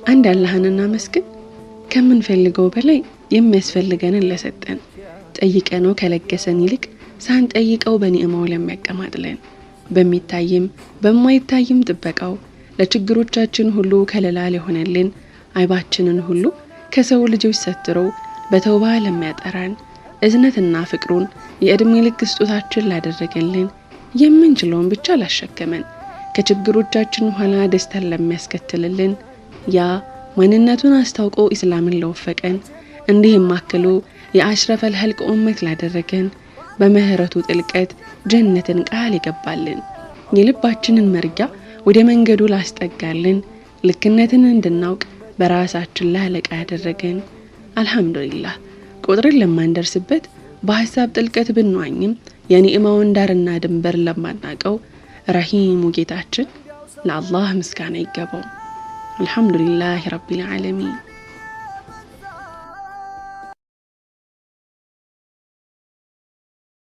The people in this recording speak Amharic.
አንድ አላህን እናመስግን። ከምንፈልገው በላይ የሚያስፈልገንን ለሰጠን፣ ጠይቀነው ከለገሰን ይልቅ ሳንጠይቀው በኒዕማው ለሚያቀማጥለን፣ በሚታይም በማይታይም ጥበቃው ለችግሮቻችን ሁሉ ከለላ ሊሆነልን፣ አይባችንን ሁሉ ከሰው ልጆች ሰትሮ በተውባ ለሚያጠራን፣ እዝነትና ፍቅሩን የእድሜ ልክ ስጦታችን ላደረገልን፣ የምንችለውን ብቻ ላሸከመን፣ ከችግሮቻችን ኋላ ደስታን ለሚያስከትልልን፣ ያ ማንነቱን አስታውቆ ኢስላምን ለወፈቀን፣ እንዲህም አክሎ የአሽረፈል ኸልቅ ኡመት ላደረገን፣ በምህረቱ ጥልቀት ጀነትን ቃል ይገባልን፣ የልባችንን መርጊያ ወደ መንገዱ ላስጠጋልን፣ ልክነትን እንድናውቅ በራሳችን ላይ አለቃ ያደረገን። አልহামዱሊላህ ቁጥርን ለማንደርስበት በሐሳብ ጥልቀት ብንዋኝም የኒዕማውን ዳርና ድንበር ለማናቀው ረሂሙ ጌታችን ለአላህ ምስጋና ይገባው። አልহামዱሊላህ ረቢል ዓለሚን።